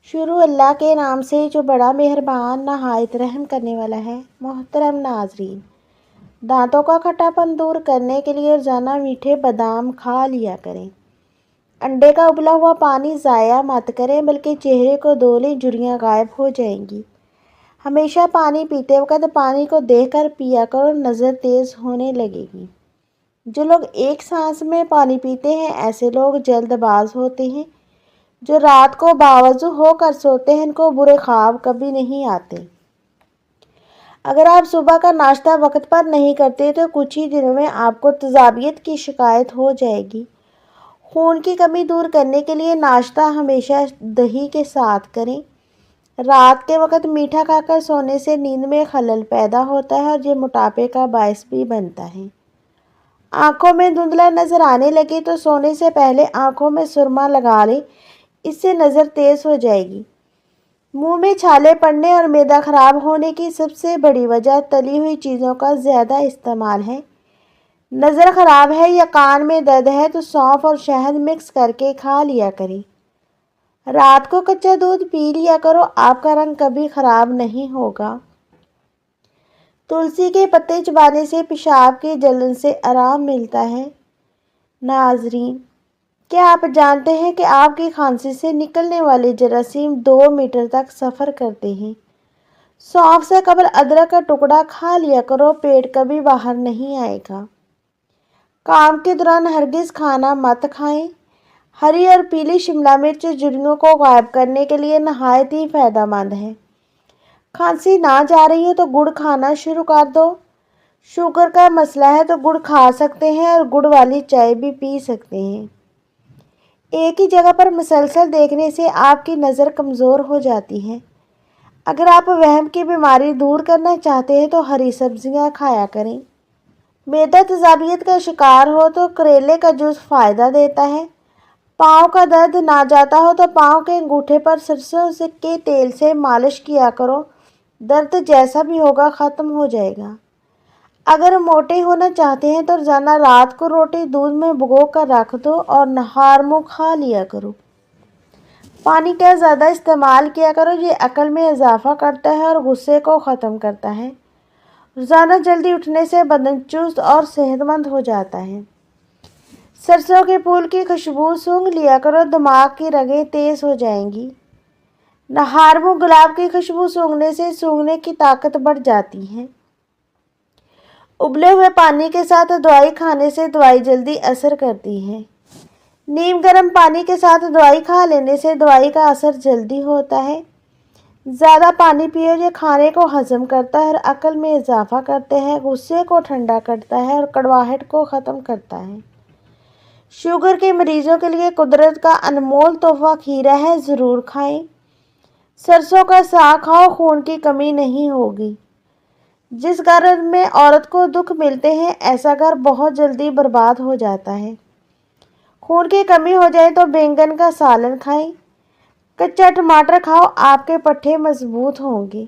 شروع اللہ کے نام سے جو بڑا مہربان نہایت رحم کرنے والا ہے۔ محترم ناظرین، دانتوں کا کھٹا پن دور کرنے کے لیے روزانہ میٹھے بادام کھا لیا کریں۔ انڈے کا ابلا ہوا پانی ضائع مت کریں بلکہ چہرے کو دھو لیں، جھریاں غائب ہو جائیں گی۔ ہمیشہ پانی پیتے وقت پانی کو دیکھ کر پیا کرو، نظر تیز ہونے لگے گی۔ جو لوگ ایک سانس میں پانی پیتے ہیں ایسے لوگ جلد باز ہوتے ہیں۔ جو رات کو باوضو ہو کر سوتے ہیں ان کو برے خواب کبھی نہیں آتے۔ اگر آپ صبح کا ناشتہ وقت پر نہیں کرتے تو کچھ ہی دنوں میں آپ کو تیزابیت کی شکایت ہو جائے گی۔ خون کی کمی دور کرنے کے لیے ناشتہ ہمیشہ دہی کے ساتھ کریں۔ رات کے وقت میٹھا کھا کر سونے سے نیند میں خلل پیدا ہوتا ہے اور یہ موٹاپے کا باعث بھی بنتا ہے۔ آنکھوں میں دھندلا نظر آنے لگے تو سونے سے پہلے آنکھوں میں سرما لگا لیں، اس سے نظر تیز ہو جائے گی۔ منہ میں چھالے پڑنے اور معدہ خراب ہونے کی سب سے بڑی وجہ تلی ہوئی چیزوں کا زیادہ استعمال ہے۔ نظر خراب ہے یا کان میں درد ہے تو سونف اور شہد مکس کر کے کھا لیا کریں۔ رات کو کچا دودھ پی لیا کرو، آپ کا رنگ کبھی خراب نہیں ہوگا۔ تلسی کے پتے چبانے سے پیشاب کی جلن سے آرام ملتا ہے۔ ناظرین، کیا آپ جانتے ہیں کہ آپ کی کھانسی سے نکلنے والے جراثیم 2 میٹر تک سفر کرتے ہیں؟ سونف سے قبل ادرک کا ٹکڑا کھا لیا کرو، پیٹ کبھی باہر نہیں آئے گا۔ کام کے دوران ہرگز کھانا مت کھائیں۔ ہری اور پیلی شملہ مرچ جھریوں کو غائب کرنے کے لیے نہایت ہی فائدہ مند ہے۔ کھانسی نہ جا رہی ہو تو گڑ کھانا شروع کر دو۔ شوگر کا مسئلہ ہے تو گڑ کھا سکتے ہیں اور گڑ والی چائے بھی پی سکتے ہیں۔ ایک ہی جگہ پر مسلسل دیکھنے سے آپ کی نظر کمزور ہو جاتی ہے۔ اگر آپ وہم کی بیماری دور کرنا چاہتے ہیں تو ہری سبزیاں کھایا کریں۔ معدہ تیزابیت کا شکار ہو تو کریلے کا جوس فائدہ دیتا ہے۔ پاؤں کا درد نہ جاتا ہو تو پاؤں کے انگوٹھے پر سرسوں کے تیل سے مالش کیا کرو، درد جیسا بھی ہوگا ختم ہو جائے گا۔ اگر موٹے ہونا چاہتے ہیں تو روزانہ رات کو روٹی دودھ میں بھگو کر رکھ دو اور نہار منہ کھا لیا کرو۔ پانی کا زیادہ استعمال کیا کرو، یہ عقل میں اضافہ کرتا ہے اور غصے کو ختم کرتا ہے۔ روزانہ جلدی اٹھنے سے بدن چست اور صحت مند ہو جاتا ہے۔ سرسوں کے پھول کی خوشبو سونگھ لیا کرو، دماغ کی رگیں تیز ہو جائیں گی۔ نہار منہ گلاب کی خوشبو سونگھنے سے سونگھنے کی طاقت بڑھ جاتی ہے۔ ابلے ہوئے پانی کے ساتھ دوائی کھانے سے دوائی جلدی اثر کرتی ہے۔ نیم گرم پانی کے ساتھ دوائی کھا لینے سے دوائی کا اثر جلدی ہوتا ہے۔ زیادہ پانی پیو، یہ کھانے کو ہضم کرتا ہے اور عقل میں اضافہ کرتا ہے، غصے کو ٹھنڈا کرتا ہے اور کڑواہٹ کو ختم کرتا ہے۔ شوگر کے مریضوں کے لیے قدرت کا انمول تحفہ کھیرا ہے، ضرور کھائیں۔ سرسوں کا ساگ کھاؤ، خون کی کمی نہیں ہوگی۔ جس گھر میں عورت کو دکھ ملتے ہیں ایسا گھر بہت جلدی برباد ہو جاتا ہے۔ خون کی کمی ہو جائے تو بینگن کا سالن کھائیں۔ کچا ٹماٹر کھاؤ، آپ کے پٹھے مضبوط ہوں گے۔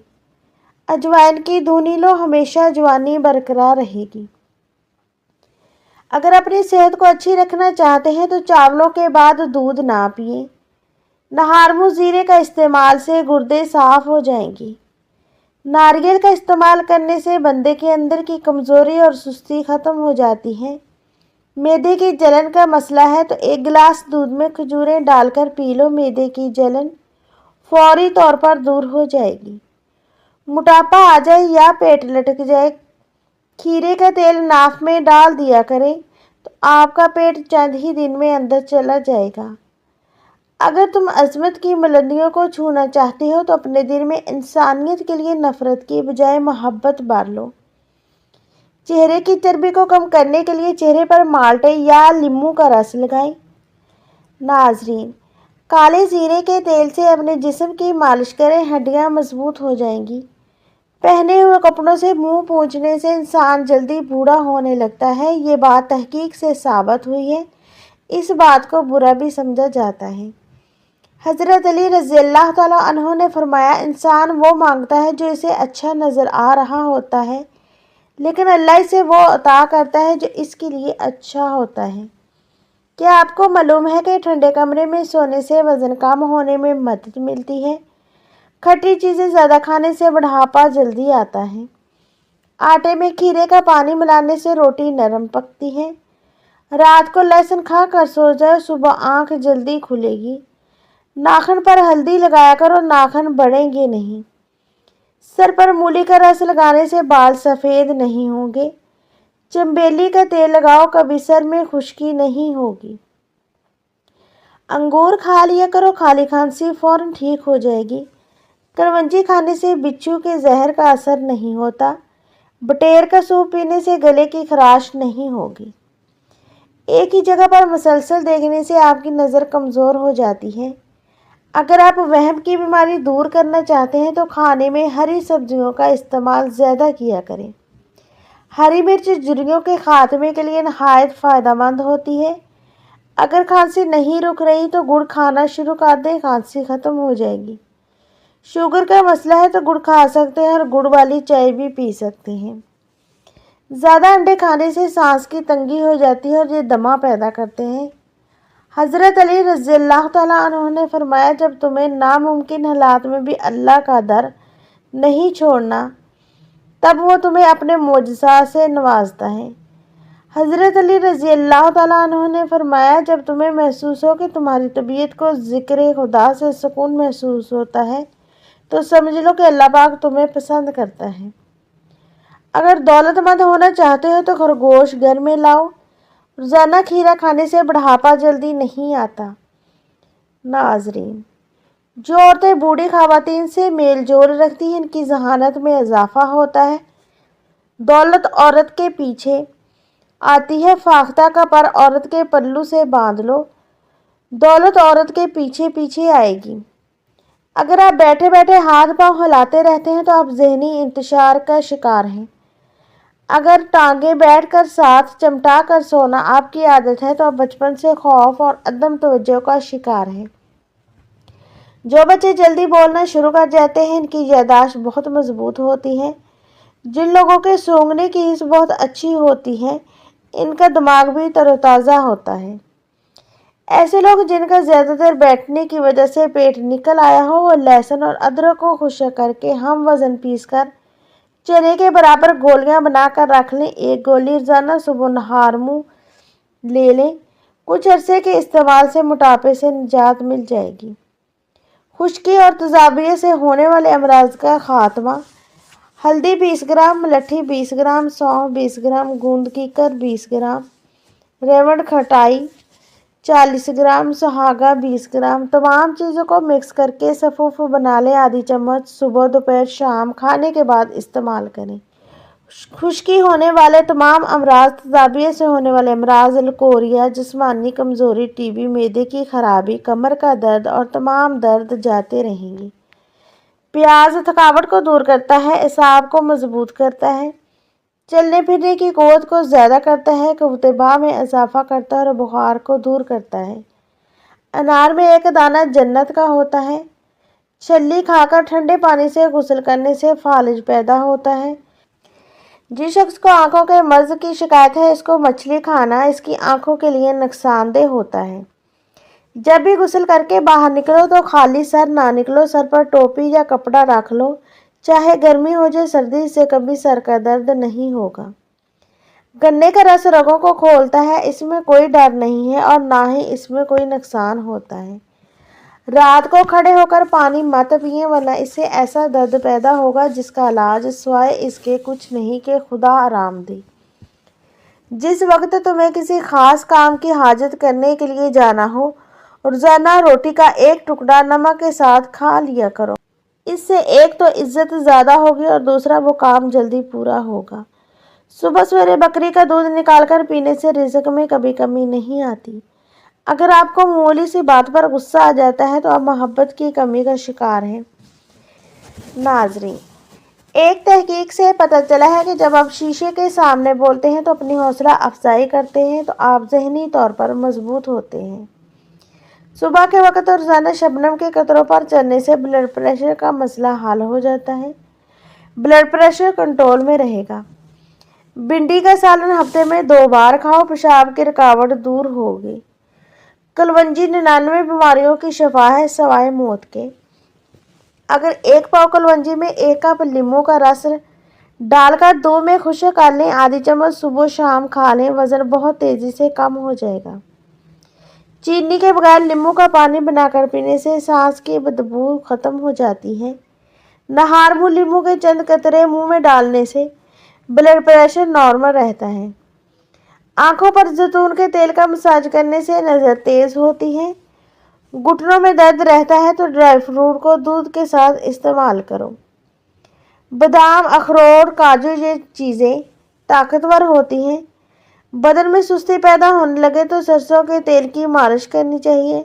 اجوائن کی دھونی لو، ہمیشہ جوانی برقرار رہے گی۔ اگر اپنی صحت کو اچھی رکھنا چاہتے ہیں تو چاولوں کے بعد دودھ نہ پئیں۔ نہار منہ زیرے کا استعمال سے گردے صاف ہو جائیں گے۔ ناریل کا استعمال کرنے سے بندے کے اندر کی کمزوری اور سستی ختم ہو جاتی ہے۔ معدے کی جلن کا مسئلہ ہے تو 1 گلاس دودھ میں کھجوریں ڈال کر پی لو، معدے کی جلن فوری طور پر دور ہو جائے گی۔ موٹاپا آ جائے یا پیٹ لٹک جائے، کھیرے کا تیل ناف میں ڈال دیا کریں تو آپ کا پیٹ چند ہی دن میں اندر چلا جائے گا۔ اگر تم عظمت کی بلندیوں کو چھونا چاہتے ہو تو اپنے دل میں انسانیت کے لیے نفرت کی بجائے محبت بھر لو۔ چہرے کی چربی کو کم کرنے کے لیے چہرے پر مالٹے یا لیموں کا رس لگائیں۔ ناظرین، کالے زیرے کے تیل سے اپنے جسم کی مالش کریں، ہڈیاں مضبوط ہو جائیں گی۔ پہنے ہوئے کپڑوں سے منہ پونچھنے سے انسان جلدی بوڑھا ہونے لگتا ہے، یہ بات تحقیق سے ثابت ہوئی ہے۔ اس بات کو برا بھی سمجھا جاتا ہے۔ حضرت علی رضی اللہ تعالیٰ عنہ نے فرمایا، انسان وہ مانگتا ہے جو اسے اچھا نظر آ رہا ہوتا ہے، لیکن اللہ اسے وہ عطا کرتا ہے جو اس کے لیے اچھا ہوتا ہے۔ کیا آپ کو معلوم ہے کہ ٹھنڈے کمرے میں سونے سے وزن کم ہونے میں مدد ملتی ہے؟ کھٹی چیزیں زیادہ کھانے سے بڑھاپا جلدی آتا ہے۔ آٹے میں کھیرے کا پانی ملانے سے روٹی نرم پکتی ہے۔ رات کو لہسن کھا کر سو جائے، صبح آنکھ جلدی کھلے گی۔ ناخن پر ہلدی لگایا کرو، ناخن بڑھیں گے نہیں۔ سر پر مولی کا رس لگانے سے بال سفید نہیں ہوں گے۔ چنبیلی کا تیل لگاؤ، کبھی سر میں خشکی نہیں ہوگی۔ انگور کھا لیا کرو، خالی کھانسی فوراً ٹھیک ہو جائے گی۔ کلونجی کھانے سے بچھو کے زہر کا اثر نہیں ہوتا۔ بٹیر کا سوپ پینے سے گلے کی خراش نہیں ہوگی۔ ایک ہی جگہ پر مسلسل دیکھنے سے آپ کی نظر کمزور ہو جاتی ہے۔ اگر آپ وہم کی بیماری دور کرنا چاہتے ہیں تو کھانے میں ہری سبزیوں کا استعمال زیادہ کیا کریں۔ ہری مرچ جھریوں کے خاتمے کے لیے نہایت فائدہ مند ہوتی ہے۔ اگر کھانسی نہیں رک رہی تو گڑ کھانا شروع کر دیں، کھانسی ختم ہو جائے گی۔ شوگر کا مسئلہ ہے تو گڑ کھا سکتے ہیں اور گڑ والی چائے بھی پی سکتے ہیں۔ زیادہ انڈے کھانے سے سانس کی تنگی ہو جاتی ہے اور یہ دمہ پیدا کرتے ہیں۔ حضرت علی رضی اللہ تعالیٰ عنہ نے فرمایا، جب تمہیں ناممکن حالات میں بھی اللہ کا در نہیں چھوڑنا، تب وہ تمہیں اپنے معجزات سے نوازتا ہے۔ حضرت علی رضی اللہ تعالیٰ عنہ نے فرمایا، جب تمہیں محسوس ہو کہ تمہاری طبیعت کو ذکر خدا سے سکون محسوس ہوتا ہے تو سمجھ لو کہ اللہ پاک تمہیں پسند کرتا ہے۔ اگر دولت مند ہونا چاہتے ہو تو خرگوش گھر میں لاؤ۔ روزانہ کھیرا کھانے سے بڑھاپا جلدی نہیں آتا۔ ناظرین، جو عورتیں بوڑھی خواتین سے میل جول رکھتی ہیں، ان کی ذہانت میں اضافہ ہوتا ہے۔ دولت عورت کے پیچھے آتی ہے، فاختہ کا پر عورت کے پلو سے باندھ لو، دولت عورت کے پیچھے پیچھے آئے گی۔ اگر آپ بیٹھے بیٹھے ہاتھ پاؤں ہلاتے رہتے ہیں تو آپ ذہنی انتشار کا شکار ہیں۔ اگر ٹانگیں بیٹھ کر ساتھ چمٹا کر سونا آپ کی عادت ہے تو آپ بچپن سے خوف اور عدم توجہ کا شکار ہیں۔ جو بچے جلدی بولنا شروع کر جاتے ہیں، ان کی یادداشت بہت مضبوط ہوتی ہے۔ جن لوگوں کے سونگھنے کی حس بہت اچھی ہوتی ہے، ان کا دماغ بھی تر و تازہ ہوتا ہے۔ ایسے لوگ جن کا زیادہ دیر بیٹھنے کی وجہ سے پیٹ نکل آیا ہو، وہ لہسن اور ادرک کو خشک کر کے ہم وزن پیس کر چنے کے برابر گولیاں بنا کر رکھ لیں۔ ایک گولی روزانہ صبح نہار منہ لے لیں۔ کچھ عرصے کے استعمال سے موٹاپے سے نجات مل جائے گی۔ خشکی اور تیزابیت سے ہونے والے امراض کا خاتمہ۔ ہلدی 20 گرام، ملٹھی 20 گرام، سونف 20 گرام، گوند کیکر 20 گرام، ریوڑ کھٹائی 40 گرام، سہاگا 20 گرام۔ تمام چیزوں کو مکس کر کے سفوف بنا لیں۔ آدھی چمچ صبح، دوپہر، شام کھانے کے بعد استعمال کریں۔ خشکی ہونے والے تمام امراض، تیزابیت سے ہونے والے امراض، لکوریا، جسمانی کمزوری، ٹی بی، معدے کی خرابی، کمر کا درد اور تمام درد جاتے رہیں گے۔ پیاز تھکاوٹ کو دور کرتا ہے، اعصاب کو مضبوط کرتا ہے، چلنے پھرنے کی قوت کو زیادہ کرتا ہے، قوت باہ میں اضافہ کرتا ہے اور بخار کو دور کرتا ہے۔ انار میں ایک دانہ جنت کا ہوتا ہے۔ چھلی کھا کر ٹھنڈے پانی سے غسل کرنے سے فالج پیدا ہوتا ہے۔ جس شخص کو آنکھوں کے مرض کی شکایت ہے، اس کو مچھلی کھانا اس کی آنکھوں کے لیے نقصان دہ ہوتا ہے۔ جب بھی غسل کر کے باہر نکلو تو خالی سر نہ نکلو، سر پر ٹوپی یا کپڑا رکھ لو، چاہے گرمی ہو جائے سردی، سے کبھی سر کا درد نہیں ہوگا۔ گنے کا رس رگوں کو کھولتا ہے، اس میں کوئی ڈر نہیں ہے اور نہ ہی اس میں کوئی نقصان ہوتا ہے۔ رات کو کھڑے ہو کر پانی مت پئیں، ورنہ اس سے ایسا درد پیدا ہوگا جس کا علاج سوائے اس کے کچھ نہیں کہ خدا آرام دے۔ جس وقت تمہیں کسی خاص کام کی حاجت کرنے کے لیے جانا ہو، روزانہ روٹی کا ایک ٹکڑا نمک کے ساتھ کھا لیا کرو۔ اس سے ایک تو عزت زیادہ ہوگی اور دوسرا وہ کام جلدی پورا ہوگا۔ صبح سویرے بکری کا دودھ نکال کر پینے سے رزق میں کبھی کمی نہیں آتی۔ اگر آپ کو معمولی سی بات پر غصہ آ جاتا ہے تو آپ محبت کی کمی کا شکار ہیں۔ ناظرین، ایک تحقیق سے پتہ چلا ہے کہ جب آپ شیشے کے سامنے بولتے ہیں تو اپنی حوصلہ افزائی کرتے ہیں تو آپ ذہنی طور پر مضبوط ہوتے ہیں۔ صبح کے وقت اور روزانہ شبنم کے قطروں پر چلنے سے بلڈ پریشر کا مسئلہ حل ہو جاتا ہے۔ بلڈ پریشر کنٹرول میں رہے گا۔ بھنڈی کا سالن ہفتے میں 2 بار کھاؤ، پیشاب کی رکاوٹ دور ہوگی۔ کلونجی 99 بیماریوں کی شفا ہے سوائے موت کے۔ اگر 1 پاؤ کلونجی میں 1 کپ لیموں کا رس ڈال کر دودھ میں خشک کر لیں، آدھی چمچ صبح شام کھا لیں، وزن بہت تیزی سے کم ہو جائے گا۔ چینی کے بغیر لیموں کا پانی بنا کر پینے سے سانس کی بدبو ختم ہو جاتی ہے۔ نہار منہ لیموں کے چند قطرے منہ میں ڈالنے سے بلڈ پریشر نارمل رہتا ہے۔ آنکھوں پر زیتون کے تیل کا مساج کرنے سے نظر تیز ہوتی ہے۔ گھٹنوں میں درد رہتا ہے تو ڈرائی فروٹ کو دودھ کے ساتھ استعمال کرو۔ بادام، اخروٹ، کاجو یہ چیزیں طاقتور ہوتی ہیں۔ بدن میں سستی پیدا ہونے لگے تو سرسوں کے تیل کی مالش کرنی چاہیے۔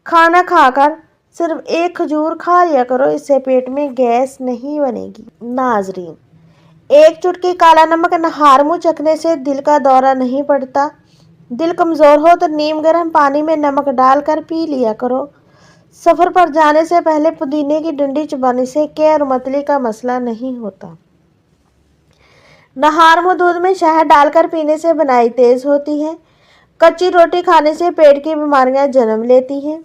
کھانا کھا کر صرف 1 کھجور کھا لیا کرو، اس سے پیٹ میں گیس نہیں بنے گی۔ ناظرین، 1 چٹکی کالا نمک نہار منہ چکھنے سے دل کا دورہ نہیں پڑتا۔ دل کمزور ہو تو نیم گرم پانی میں نمک ڈال کر پی لیا کرو۔ سفر پر جانے سے پہلے پودینے کی ڈنڈی چبانے سے قے اور متلی کا مسئلہ نہیں ہوتا۔ نہار منہ دودھ میں شہد ڈال کر پینے سے بنائی تیز ہوتی ہے۔ کچی روٹی کھانے سے پیٹ کی بیماریاں جنم لیتی ہیں۔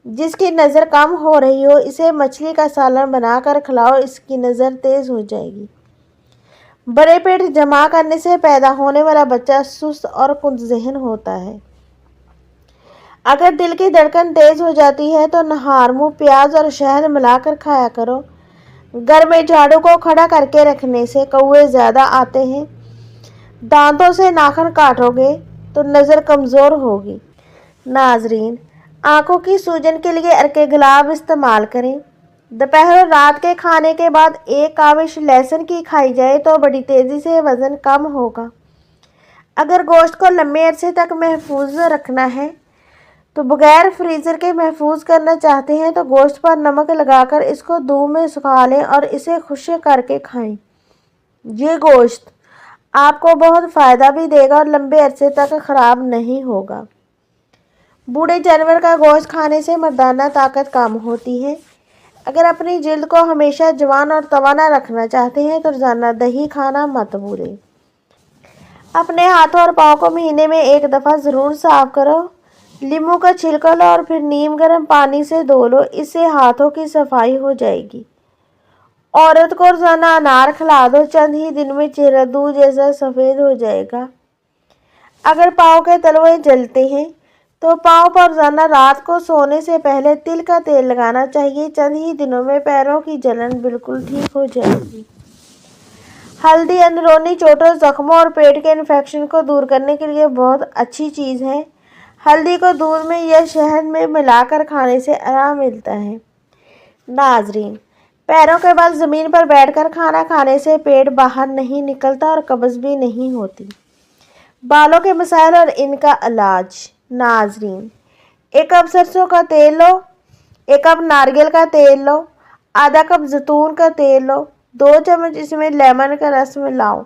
جس کی نظر کم ہو رہی ہو اسے مچھلی کا سالن بنا کر کھلاؤ، اس کی نظر تیز ہو جائے گی۔ بڑے پیٹ جمع کرنے سے پیدا ہونے والا بچہ سست اور کند ذہن ہوتا ہے۔ اگر دل کی دھڑکن تیز ہو جاتی ہے تو نہار منہ پیاز اور شہد ملا کر کھایا کرو۔ گھر میں جھاڑو کو کھڑا کر کے رکھنے سے کوے زیادہ آتے ہیں۔ دانتوں سے ناخن کاٹو گے تو نظر کمزور ہوگی۔ ناظرین، آنکھوں کی سوجن کے لیے ارکے گلاب استعمال کریں۔ دوپہر اور رات کے کھانے کے بعد 1 کاوش لہسن کی کھائی جائے تو بڑی تیزی سے وزن کم ہوگا۔ اگر گوشت کو لمبے عرصے تک محفوظ رکھنا ہے تو بغیر فریزر کے محفوظ کرنا چاہتے ہیں تو گوشت پر نمک لگا کر اس کو دھوپ میں سکھا لیں اور اسے خشک کر کے کھائیں۔ یہ گوشت آپ کو بہت فائدہ بھی دے گا اور لمبے عرصے تک خراب نہیں ہوگا۔ بوڑھے جانور کا گوشت کھانے سے مردانہ طاقت کم ہوتی ہے۔ اگر اپنی جلد کو ہمیشہ جوان اور توانا رکھنا چاہتے ہیں تو روزانہ دہی کھانا مت بھولیں۔ اپنے ہاتھوں اور پاؤں کو مہینے میں 1 دفعہ ضرور صاف کرو۔ لیموں کا چھلکا لو اور پھر نیم گرم پانی سے دھو لو، اس سے ہاتھوں کی صفائی ہو جائے گی۔ عورت کو روزانہ انار کھلا دو، چند ہی دن میں چہرہ دودھ جیسا سفید ہو جائے گا۔ اگر پاؤں کے تلوے جلتے ہیں تو پاؤں پر روزانہ رات کو سونے سے پہلے تل کا تیل لگانا چاہیے، چند ہی دنوں میں پیروں کی جلن بالکل ٹھیک ہو جائے گی۔ ہلدی اندرونی چوٹوں، زخموں اور پیٹ کے انفیکشن کو دور کرنے کے لیے بہت اچھی چیز ہے۔ ہلدی کو دودھ میں یا شہد میں ملا کر کھانے سے آرام ملتا ہے۔ ناظرین، پیروں کے بل زمین پر بیٹھ کر کھانا کھانے سے پیٹ باہر نہیں نکلتا اور قبض بھی نہیں ہوتی۔ بالوں کے مسائل اور ان کا علاج۔ ناظرین، 1 کپ سرسوں کا تیل لو، 1 کپ ناریل کا تیل لو، آدھا کپ زیتون کا تیل لو، 2 چمچ اس میں لیمن کا رس ملاؤ،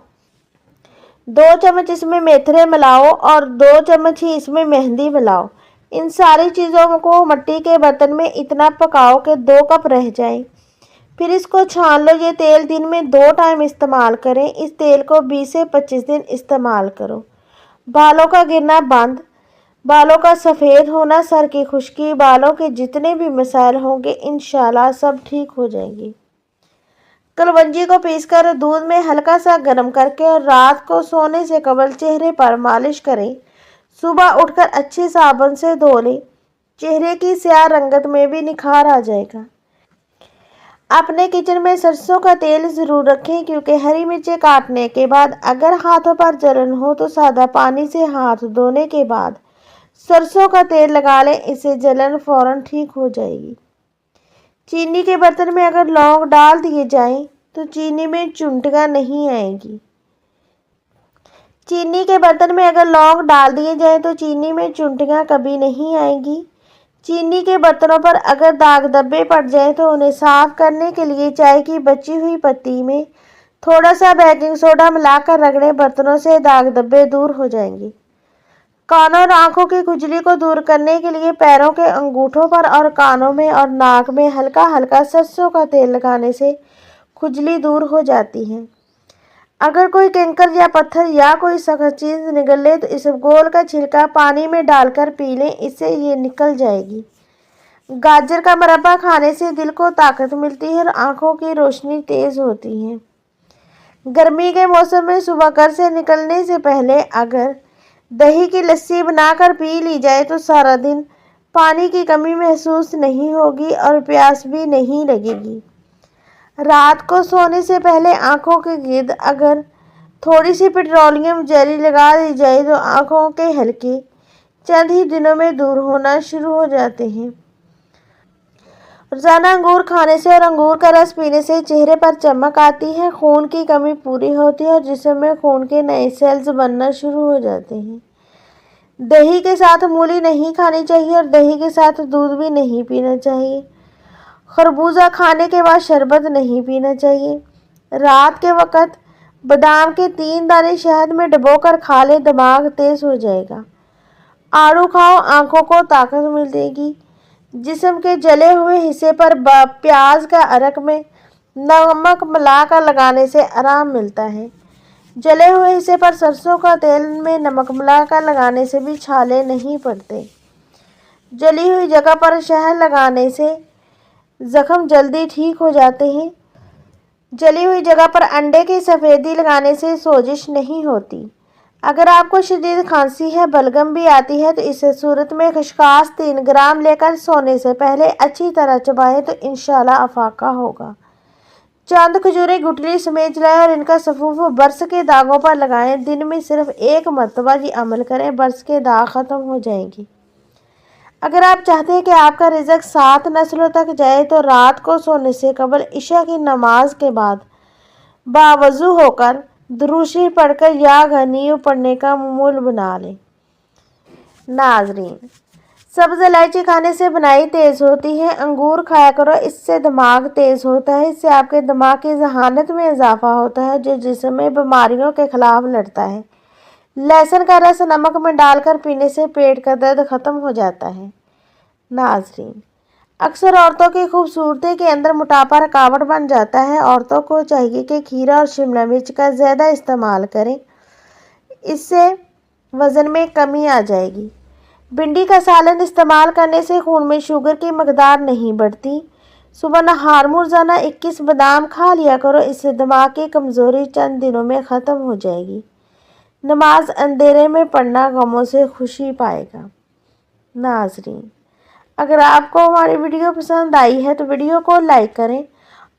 2 چمچ اس میں میتھرے ملاؤ اور 2 چمچ ہی اس میں مہندی ملاؤ۔ ان ساری چیزوں کو مٹی کے برتن میں اتنا پکاؤ کہ 2 کپ رہ جائیں، پھر اس کو چھان لو۔ یہ تیل دن میں 2 ٹائم استعمال کریں۔ اس تیل کو 20 سے 25 دن استعمال کرو۔ بالوں کا گرنا بند، بالوں کا سفید ہونا، سر کی خشکی، بالوں کے جتنے بھی مسائل ہوں گے انشاءاللہ سب ٹھیک ہو جائیں گے۔ کلونجی کو پیس کر دودھ میں ہلکا سا گرم کر کے اور رات کو سونے سے قبل چہرے پر مالش کریں۔ صبح اٹھ کر اچھے صابن سے دھو لیں، چہرے کی سیاہ رنگت میں بھی نکھار آ جائے گا۔ اپنے کچن میں سرسوں کا تیل ضرور رکھیں کیونکہ ہری مرچیں کاٹنے کے بعد اگر ہاتھوں پر جلن ہو تو سادہ پانی سے ہاتھ دھونے کے بعد سرسوں کا تیل لگا لیں، اس سے جلن فوراً ٹھیک ہو جائے گی۔ چینی کے برتن میں اگر لونگ ڈال دیے جائیں تو چینی میں چونٹیاں نہیں آئیں گی۔ چینی کے برتن میں اگر لونگ ڈال دیے جائیں تو چینی میں چونٹیاں کبھی نہیں آئیں گی۔ چینی کے برتنوں پر اگر داغ دھبے پڑ جائیں تو انہیں صاف کرنے کے لیے چائے کی بچی ہوئی پتی میں تھوڑا سا بیکنگ سوڈا ملا کر رگڑیں، برتنوں سے داغ دھبے دور ہو جائیں گے۔ کانوں اور آنکھوں کی کھجلی کو دور کرنے کے لیے پیروں کے انگوٹھوں پر اور کانوں میں اور ناک میں ہلکا ہلکا سرسوں کا تیل لگانے سے کھجلی دور ہو جاتی ہے۔ اگر کوئی کنکر یا پتھر یا کوئی سخت چیز نگل لے تو اسبگول کا چھلکا پانی میں ڈال کر پی لیں، اس سے یہ نکل جائے گی۔ گاجر کا مربع کھانے سے دل کو طاقت ملتی ہے اور آنکھوں کی روشنی تیز ہوتی ہے۔ گرمی کے موسم میں صبح گھر سے نکلنے سے پہلے اگر دہی کی لسی بنا کر پی لی جائے تو سارا دن پانی کی کمی محسوس نہیں ہوگی اور پیاس بھی نہیں لگے گی۔ رات کو سونے سے پہلے آنکھوں کے گرد اگر تھوڑی سی پیٹرولیم جیلی لگا دی جائے تو آنکھوں کے ہلکے چند ہی دنوں میں دور ہونا شروع ہو جاتے ہیں۔ روزانہ انگور کھانے سے اور انگور کا رس پینے سے چہرے پر چمک آتی ہے، خون کی کمی پوری ہوتی ہے اور جسم میں خون کے نئے سیلز بننا شروع ہو جاتے ہیں۔ دہی کے ساتھ مولی نہیں کھانی چاہیے اور دہی کے ساتھ دودھ بھی نہیں پینا چاہیے۔ خربوزہ کھانے کے بعد شربت نہیں پینا چاہیے۔ رات کے وقت بادام کے 3 دانے شہد میں ڈبو کر کھا لیں، دماغ تیز ہو جائے گا۔ آڑو کھاؤ، آنکھوں کو طاقت ملے گی۔ جسم کے جلے ہوئے حصے پر پیاز کا عرق میں نمک ملا کر لگانے سے آرام ملتا ہے۔ جلے ہوئے حصے پر سرسوں کا تیل میں نمک ملا کر لگانے سے بھی چھالے نہیں پڑتے۔ جلی ہوئی جگہ پر شہد لگانے سے زخم جلدی ٹھیک ہو جاتے ہیں۔ جلی ہوئی جگہ پر انڈے کی سفیدی لگانے سے سوزش نہیں ہوتی۔ اگر آپ کو شدید کھانسی ہے، بلغم بھی آتی ہے تو اس صورت میں خسخاس 3 گرام لے کر سونے سے پہلے اچھی طرح چبائیں تو انشاءاللہ افاقہ ہوگا۔ چند کھجوریں گٹلی سمیت لائیں اور ان کا سفوف برس کے داغوں پر لگائیں۔ دن میں صرف 1 مرتبہ یہ عمل کریں، برس کے داغ ختم ہو جائیں گے۔ اگر آپ چاہتے ہیں کہ آپ کا رزق 7 نسلوں تک جائے تو رات کو سونے سے قبل عشاء کی نماز کے بعد باوضو ہو کر درود شریف پڑھ کر یا غنیو پڑھنے کا معمول بنا لیں۔ ناظرین، سبز الائچی کھانے سے بنائی تیز ہوتی ہے۔ انگور کھایا کرو، اس سے دماغ تیز ہوتا ہے۔ اس سے آپ کے دماغ کی ذہانت میں اضافہ ہوتا ہے جو جسم میں بیماریوں کے خلاف لڑتا ہے۔ لہسن کا رس نمک میں ڈال کر پینے سے پیٹ کا درد ختم ہو جاتا ہے۔ ناظرین، اکثر عورتوں کی خوبصورتی کے اندر موٹاپا رکاوٹ بن جاتا ہے۔ عورتوں کو چاہیے کہ کھیرا اور شملہ مرچ کا زیادہ استعمال کریں، اس سے وزن میں کمی آ جائے گی۔ بھنڈی کا سالن استعمال کرنے سے خون میں شوگر کی مقدار نہیں بڑھتی۔ صبح نہار روزانہ 21 بادام کھا لیا کرو، اس سے دماغ کی کمزوری چند دنوں میں ختم ہو جائے گی۔ نماز اندھیرے میں پڑھنا غموں سے خوشی پائے گا۔ ناظرین، اگر آپ کو ہماری ویڈیو پسند آئی ہے تو ویڈیو کو لائک کریں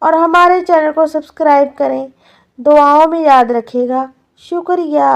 اور ہمارے چینل کو سبسکرائب کریں۔ دعاؤں میں یاد رکھیے گا۔ شکریہ۔